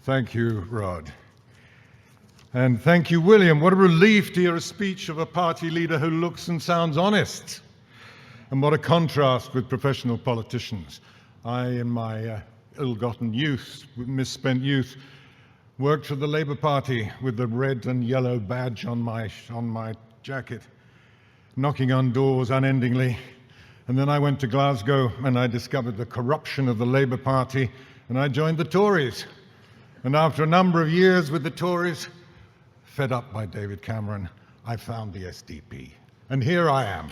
Thank you, Rod. And thank you, William. What a relief to hear a speech of a party leader who looks and sounds honest. And what a contrast with professional politicians. I, in my ill-gotten youth, misspent youth, worked for the Labour Party with the red and yellow badge on my jacket, knocking on doors unendingly. And then I went to Glasgow and I discovered the corruption of the Labour Party, and I joined the Tories. And after a number of years with the Tories, fed up by David Cameron, I found the SDP. And here I am.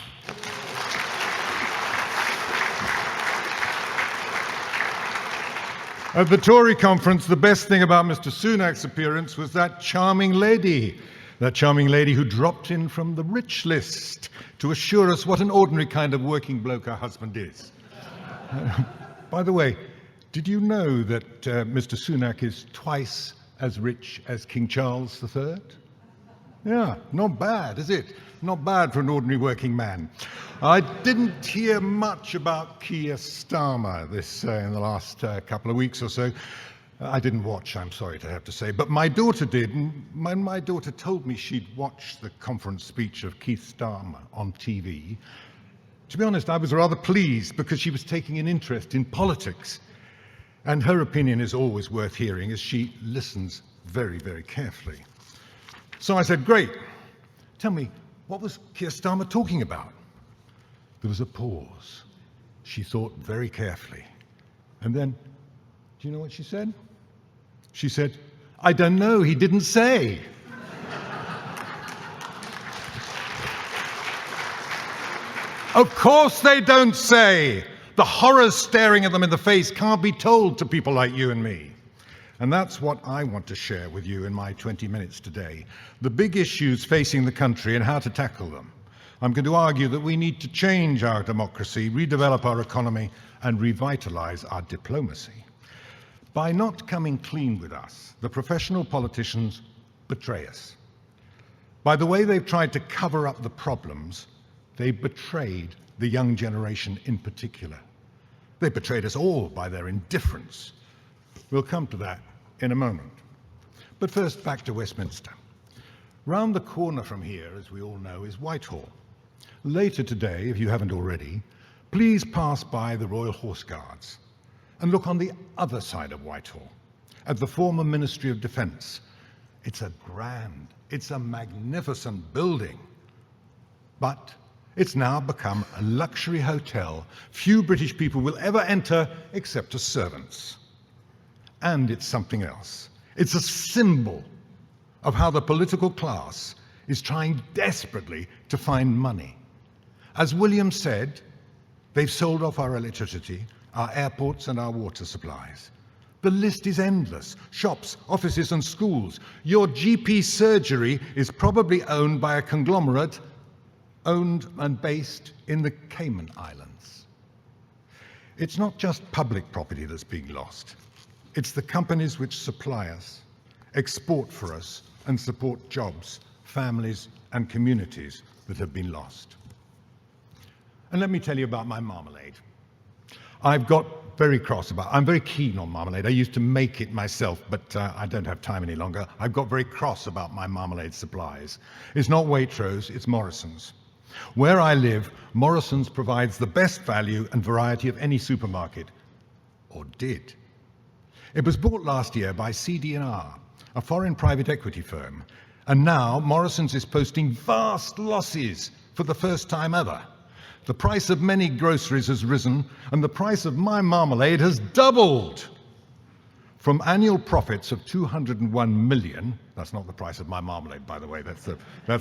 At the Tory conference, the best thing about Mr. Sunak's appearance was that charming lady who dropped in from the rich list to assure us what an ordinary kind of working bloke her husband is. By the way, did you know that Mr. Sunak is twice as rich as King Charles III? Yeah, not bad, is it? Not bad for an ordinary working man. I didn't hear much about Keir Starmer in the last couple of weeks or so. I didn't watch, I'm sorry to have to say, but my daughter did, and my daughter told me she'd watched the conference speech of Keir Starmer on TV. To be honest, I was rather pleased because she was taking an interest in politics. And her opinion is always worth hearing as she listens very, very carefully. So I said, great, tell me, what was Keir Starmer talking about? There was a pause. She thought very carefully. And then, do you know what she said? She said, I don't know, he didn't say. Of course they don't say. The horrors staring at them in the face can't be told to people like you and me. And that's what I want to share with you in my 20 minutes today. The big issues facing the country and how to tackle them. I'm going to argue that we need to change our democracy, redevelop our economy, and revitalise our diplomacy. By not coming clean with us, the professional politicians betray us. By the way they've tried to cover up the problems, they betrayed the young generation in particular. They betrayed us all by their indifference. We'll come to that in a moment. But first, back to Westminster. Round the corner from here, as we all know, is Whitehall. Later today, if you haven't already, please pass by the Royal Horse Guards and look on the other side of Whitehall, at the former Ministry of Defence. It's a magnificent building, but it's now become a luxury hotel few British people will ever enter except as servants. And it's something else. It's a symbol of how the political class is trying desperately to find money. As William said, they've sold off our electricity, our airports and our water supplies. The list is endless. Shops, offices and schools. Your GP surgery is probably owned by a conglomerate owned and based in the Cayman Islands. It's not just public property that's being lost. It's the companies which supply us, export for us, and support jobs, families, and communities that have been lost. And let me tell you about my marmalade. I'm very keen on marmalade. I used to make it myself, but I don't have time any longer. I've got very cross about my marmalade supplies. It's not Waitrose, it's Morrison's. Where I live, Morrison's provides the best value and variety of any supermarket, or did. It was bought last year by CD&R, a foreign private equity firm, and now Morrison's is posting vast losses for the first time ever. The price of many groceries has risen, and the price of my marmalade has doubled. From annual profits of 201 million, that's not the price of my marmalade, by the way, that's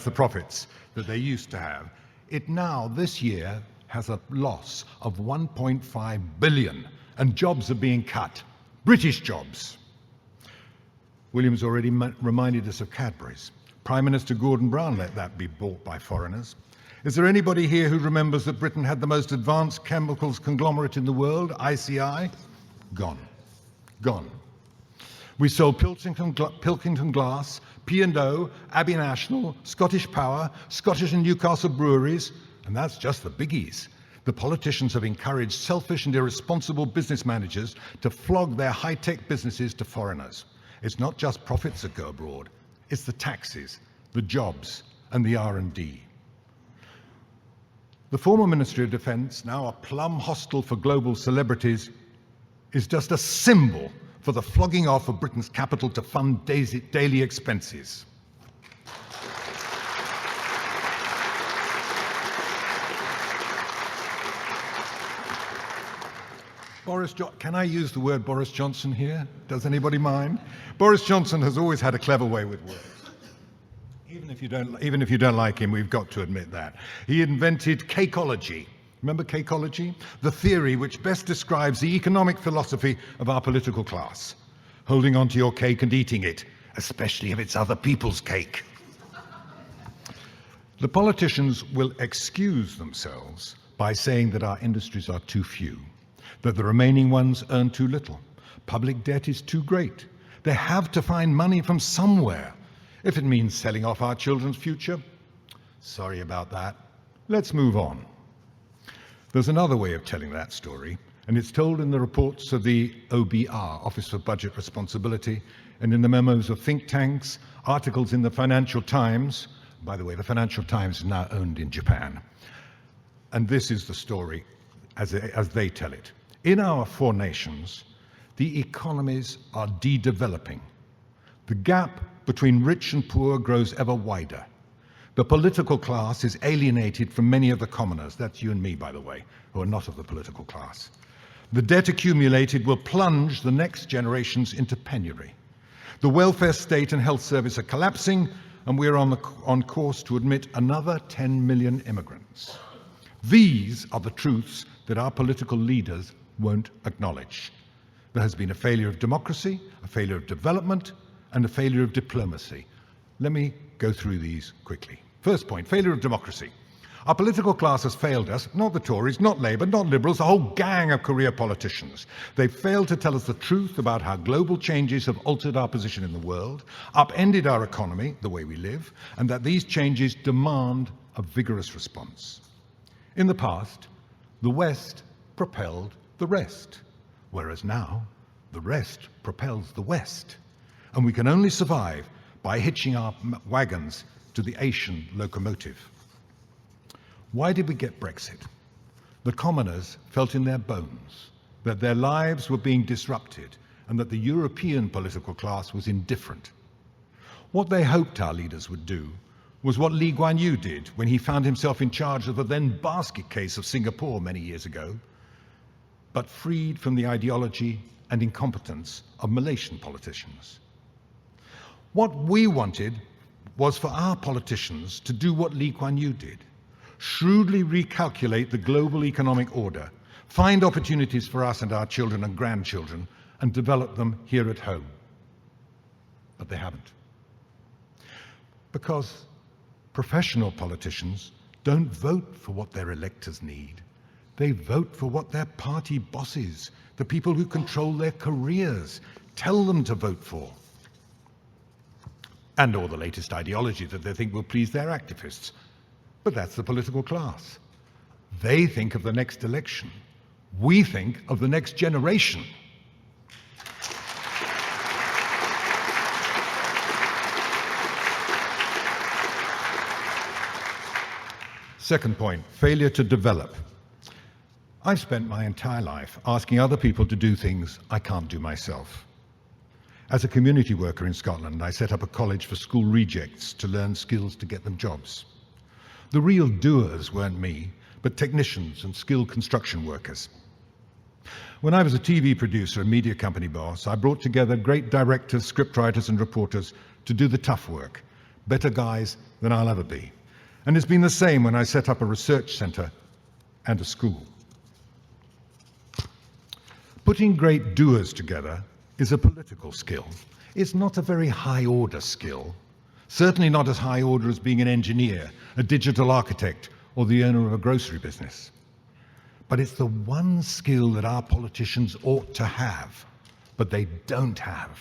the profits that they used to have, it now, this year, has a loss of 1.5 billion, and jobs are being cut. British jobs. William's already reminded us of Cadbury's. Prime Minister Gordon Brown let that be bought by foreigners. Is there anybody here who remembers that Britain had the most advanced chemicals conglomerate in the world, ICI? Gone. Gone. We sold Pilkington Glass, P&O, Abbey National, Scottish Power, Scottish and Newcastle breweries, and that's just the biggies. The politicians have encouraged selfish and irresponsible business managers to flog their high-tech businesses to foreigners. It's not just profits that go abroad, it's the taxes, the jobs, and the R&D. The former Ministry of Defence, now a plum hostel for global celebrities, is just a symbol for the flogging off of Britain's capital to fund daily expenses. Can I use the word Boris Johnson here? Does anybody mind? Boris Johnson has always had a clever way with words. Even if you don't like him, we've got to admit that. He invented cakeology. Remember cakeology? The theory which best describes the economic philosophy of our political class. Holding on to your cake and eating it, especially if it's other people's cake. The politicians will excuse themselves by saying that our industries are too few, that the remaining ones earn too little. Public debt is too great. They have to find money from somewhere. If it means selling off our children's future, sorry about that. Let's move on. There's another way of telling that story, and it's told in the reports of the OBR, Office for Budget Responsibility, and in the memos of think tanks, articles in the Financial Times. By the way, the Financial Times is now owned in Japan. And this is the story as they tell it. In our four nations, the economies are de-developing. The gap between rich and poor grows ever wider. The political class is alienated from many of the commoners. That's you and me, by the way, who are not of the political class. The debt accumulated will plunge the next generations into penury. The welfare state and health service are collapsing, and we are on course to admit another 10 million immigrants. These are the truths that our political leaders won't acknowledge. There has been a failure of democracy, a failure of development, and a failure of diplomacy. Let me go through these quickly. First point, failure of democracy. Our political class has failed us, not the Tories, not Labour, not Liberals, a whole gang of career politicians. They've failed to tell us the truth about how global changes have altered our position in the world, upended our economy, the way we live, and that these changes demand a vigorous response. In the past, the West propelled the rest, whereas now the rest propels the West. And we can only survive by hitching our wagons to the Asian locomotive. Why did we get Brexit? The commoners felt in their bones that their lives were being disrupted and that the European political class was indifferent. What they hoped our leaders would do was what Lee Kuan Yew did when he found himself in charge of the then basket case of Singapore many years ago, but freed from the ideology and incompetence of Malaysian politicians. What we wanted was for our politicians to do what Lee Kuan Yew did, shrewdly recalculate the global economic order, find opportunities for us and our children and grandchildren, and develop them here at home. But they haven't. Because professional politicians don't vote for what their electors need. They vote for what their party bosses, the people who control their careers, tell them to vote for. And all the latest ideology that they think will please their activists. But that's the political class. They think of the next election. We think of the next generation. Second point, failure to develop. I've spent my entire life asking other people to do things I can't do myself. As a community worker in Scotland, I set up a college for school rejects to learn skills to get them jobs. The real doers weren't me, but technicians and skilled construction workers. When I was a TV producer and media company boss, I brought together great directors, scriptwriters and reporters to do the tough work, better guys than I'll ever be. And it's been the same when I set up a research centre and a school. Putting great doers together is a political skill. It's not a very high-order skill, certainly not as high order as being an engineer, a digital architect, or the owner of a grocery business. But it's the one skill that our politicians ought to have, but they don't have.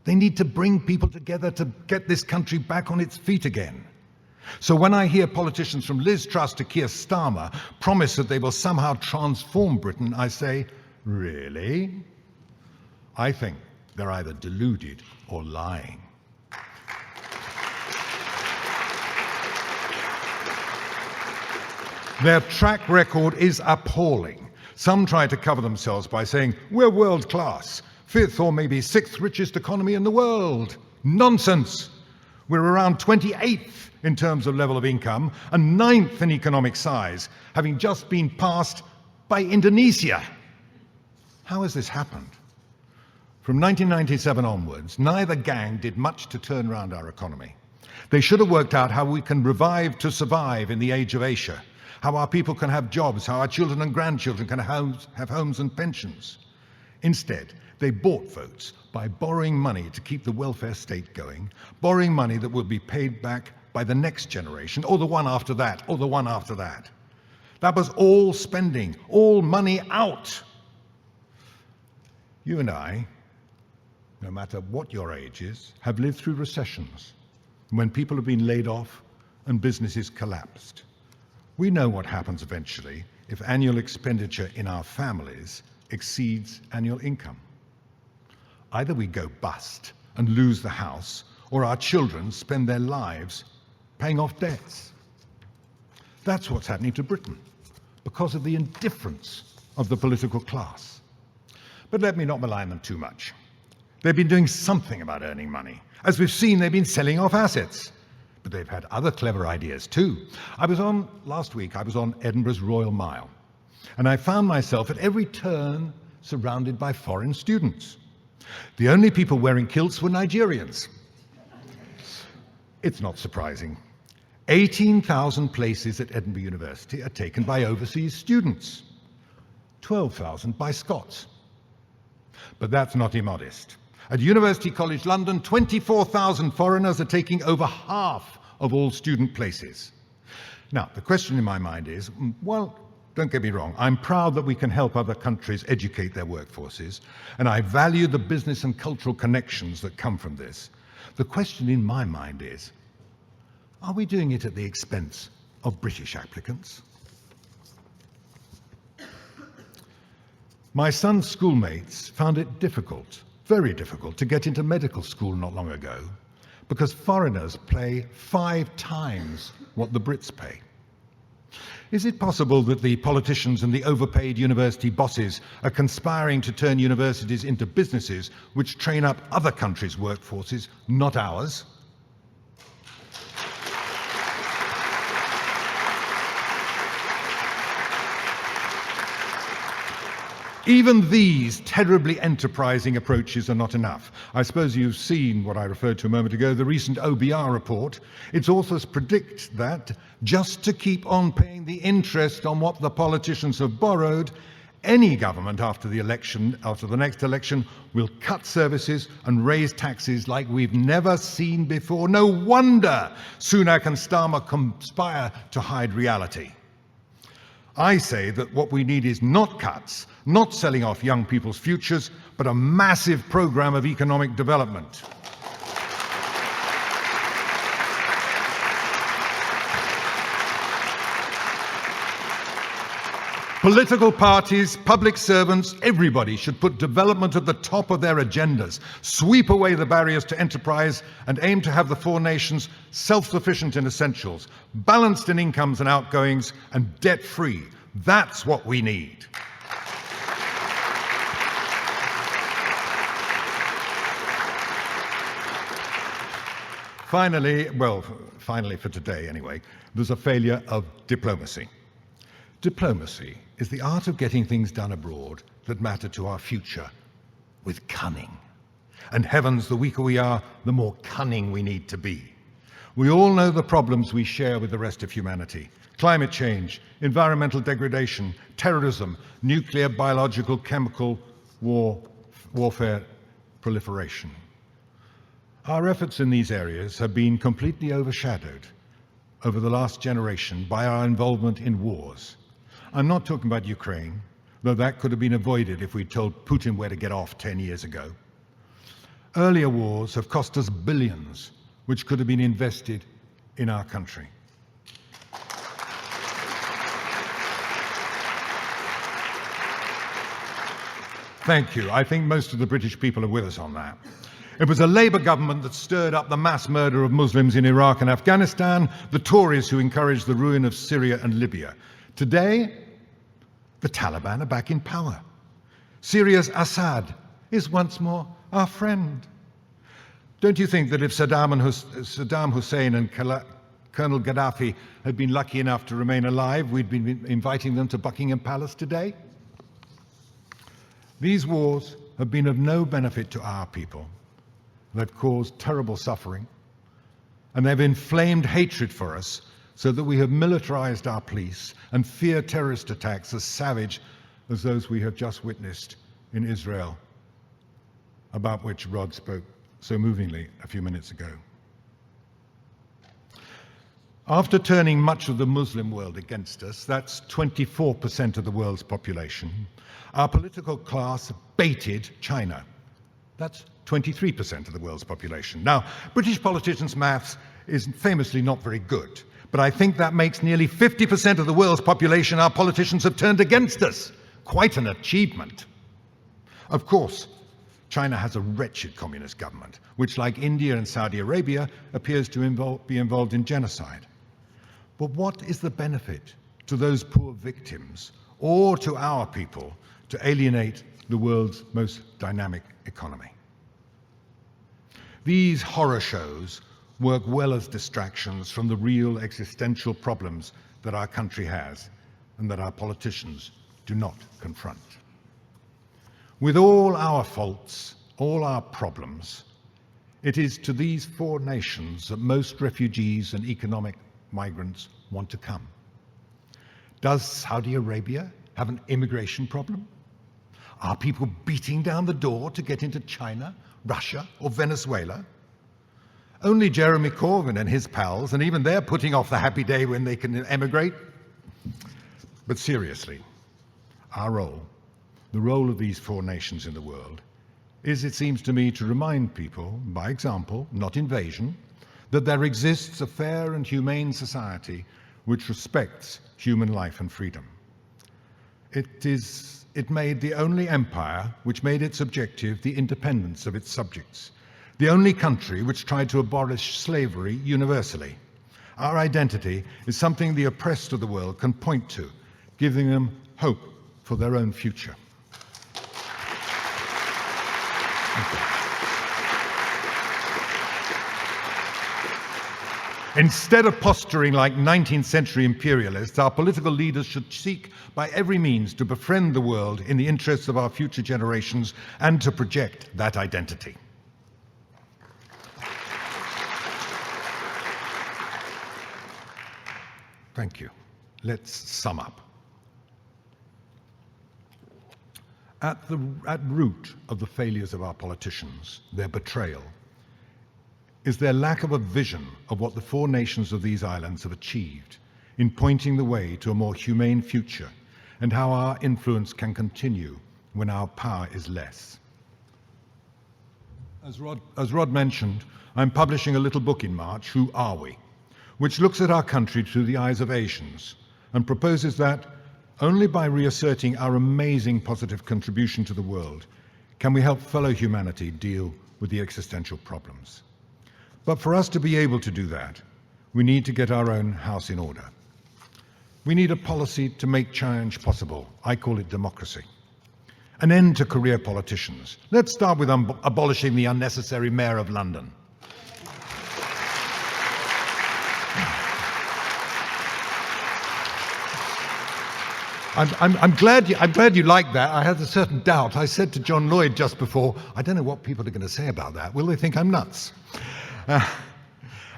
They need to bring people together to get this country back on its feet again. So when I hear politicians from Liz Truss to Keir Starmer promise that they will somehow transform Britain, I say, really? I think They're either deluded or lying. Their track record is appalling. Some try to cover themselves by saying, we're world class, 5th or maybe 6th richest economy in the world. Nonsense. We're around 28th in terms of level of income and 9th in economic size, having just been passed by Indonesia. How has this happened? From 1997 onwards, neither gang did much to turn around our economy. They should have worked out how we can revive to survive in the age of Asia, how our people can have jobs, how our children and grandchildren can have homes and pensions. Instead, they bought votes by borrowing money to keep the welfare state going, borrowing money that will be paid back by the next generation, or the one after that, or the one after that. That was all spending, all money out. You and I, no matter what your age is, have lived through recessions, when people have been laid off and businesses collapsed. We know what happens eventually if annual expenditure in our families exceeds annual income. Either we go bust and lose the house, or our children spend their lives paying off debts. That's what's happening to Britain, because of the indifference of the political class. But let me not malign them too much. They've been doing something about earning money. As we've seen, they've been selling off assets. But they've had other clever ideas too. Last week, I was on Edinburgh's Royal Mile, and I found myself at every turn surrounded by foreign students. The only people wearing kilts were Nigerians. It's not surprising. 18,000 places at Edinburgh University are taken by overseas students, 12,000 by Scots. But that's not immodest. At University College London, 24,000 foreigners are taking over half of all student places. Now, the question in my mind is, well, don't get me wrong, I'm proud that we can help other countries educate their workforces, and I value the business and cultural connections that come from this. The question in my mind is, are we doing it at the expense of British applicants? My son's schoolmates found it difficult, very difficult, to get into medical school not long ago because foreigners pay 5 times what the Brits pay. Is it possible that the politicians and the overpaid university bosses are conspiring to turn universities into businesses which train up other countries' workforces, not ours? Even these terribly enterprising approaches are not enough. I suppose you've seen what I referred to a moment ago, the recent OBR report. Its authors predict that just to keep on paying the interest on what the politicians have borrowed, any government after the next election, will cut services and raise taxes like we've never seen before. No wonder Sunak and Starmer conspire to hide reality. I say that what we need is not cuts, not selling off young people's futures, but a massive program of economic development. Political parties, public servants, everybody should put development at the top of their agendas, sweep away the barriers to enterprise, and aim to have the 4 nations self-sufficient in essentials, balanced in incomes and outgoings, and debt-free. That's what we need. Finally for today anyway, there's a failure of diplomacy. Diplomacy is the art of getting things done abroad that matter to our future with cunning. And heavens, the weaker we are, the more cunning we need to be. We all know the problems we share with the rest of humanity. Climate change, environmental degradation, terrorism, nuclear, biological, chemical warfare, proliferation. Our efforts in these areas have been completely overshadowed over the last generation by our involvement in wars. I'm not talking about Ukraine, though that could have been avoided if we'd told Putin where to get off 10 years ago. Earlier wars have cost us billions, which could have been invested in our country. Thank you. I think most of the British people are with us on that. It was a Labour government that stirred up the mass murder of Muslims in Iraq and Afghanistan, the Tories who encouraged the ruin of Syria and Libya. Today, the Taliban are back in power. Syria's Assad is once more our friend. Don't you think that if Saddam Hussein and Colonel Gaddafi had been lucky enough to remain alive, we'd been inviting them to Buckingham Palace today? These wars have been of no benefit to our people. They've caused terrible suffering, and they've inflamed hatred for us so that we have militarized our police and fear terrorist attacks as savage as those we have just witnessed in Israel, about which Rod spoke so movingly a few minutes ago. After turning much of the Muslim world against us, that's 24% of the world's population, our political class baited China. That's 23% of the world's population. Now, British politicians' maths is famously not very good, but I think that makes nearly 50% of the world's population our politicians have turned against us. Quite an achievement. Of course, China has a wretched communist government, which, like India and Saudi Arabia, appears to be involved in genocide. But what is the benefit to those poor victims or to our people to alienate the world's most dynamic economy? These horror shows work well as distractions from the real existential problems that our country has and that our politicians do not confront. With all our faults, all our problems, it is to these four nations that most refugees and economic migrants want to come. Does Saudi Arabia have an immigration problem? Are people beating down the door to get into China, Russia, or Venezuela? Only Jeremy Corbyn and his pals, and even they're putting off the happy day when they can emigrate. But seriously, our role, the role of these four nations in the world, is, it seems to me, to remind people, by example, not invasion, that there exists a fair and humane society which respects human life and freedom. It made the only empire which made its objective the independence of its subjects, the only country which tried to abolish slavery universally. Our identity is something the oppressed of the world can point to, giving them hope for their own future. Instead of posturing like 19th century imperialists, our political leaders should seek by every means to befriend the world in the interests of our future generations and to project that identity. Thank you. Let's sum up. At root of the failures of our politicians, their betrayal, is their lack of a vision of what the four nations of these islands have achieved in pointing the way to a more humane future and how our influence can continue when our power is less. As Rod mentioned, I'm publishing a little book in March, Who Are We?, which looks at our country through the eyes of Asians and proposes that only by reasserting our amazing positive contribution to the world can we help fellow humanity deal with the existential problems. But for us to be able to do that, we need to get our own house in order. We need a policy to make change possible. I call it democracy. An end to career politicians. Let's start with abolishing the unnecessary Mayor of London. I'm glad you like that. I had a certain doubt. I said to John Lloyd just before, I don't know what people are going to say about that. Will they think I'm nuts?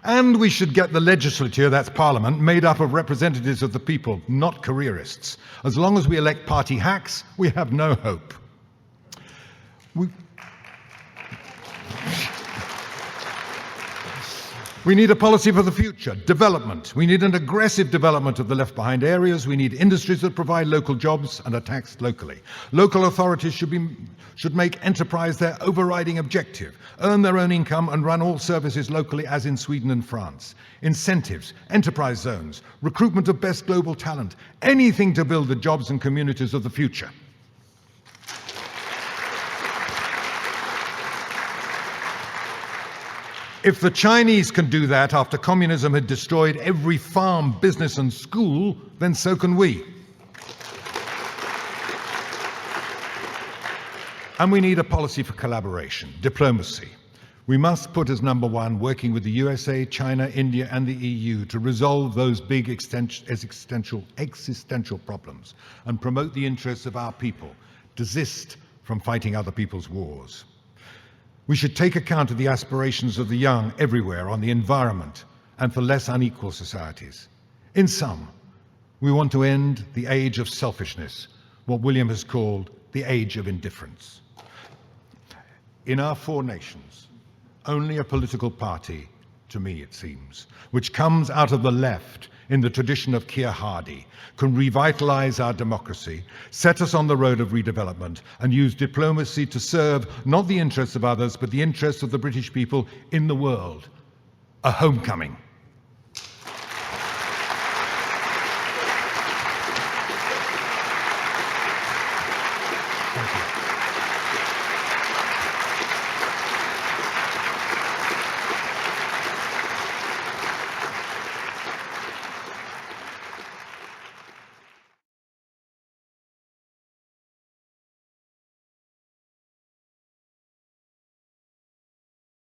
And we should get the legislature, that's Parliament, made up of representatives of the people, not careerists. As long as we elect party hacks, we have no hope. We need a policy for the future, development. We need an aggressive development of the left-behind areas. We need industries that provide local jobs and are taxed locally. Local authorities should make enterprise their overriding objective, earn their own income and run all services locally as in Sweden and France. Incentives, enterprise zones, recruitment of best global talent, anything to build the jobs and communities of the future. If the Chinese can do that after communism had destroyed every farm, business and school, then so can we. And we need a policy for collaboration, diplomacy. We must put as number one working with the USA, China, India and the EU to resolve those big existential problems and promote the interests of our people, desist from fighting other people's wars. We should take account of the aspirations of the young everywhere on the environment and for less unequal societies. In sum, we want to end the age of selfishness, what William has called the age of indifference. In our four nations, only a political party, to me it seems, which comes out of the left in the tradition of Keir Hardie, can revitalise our democracy, set us on the road of redevelopment, and use diplomacy to serve not the interests of others, but the interests of the British people in the world. A homecoming.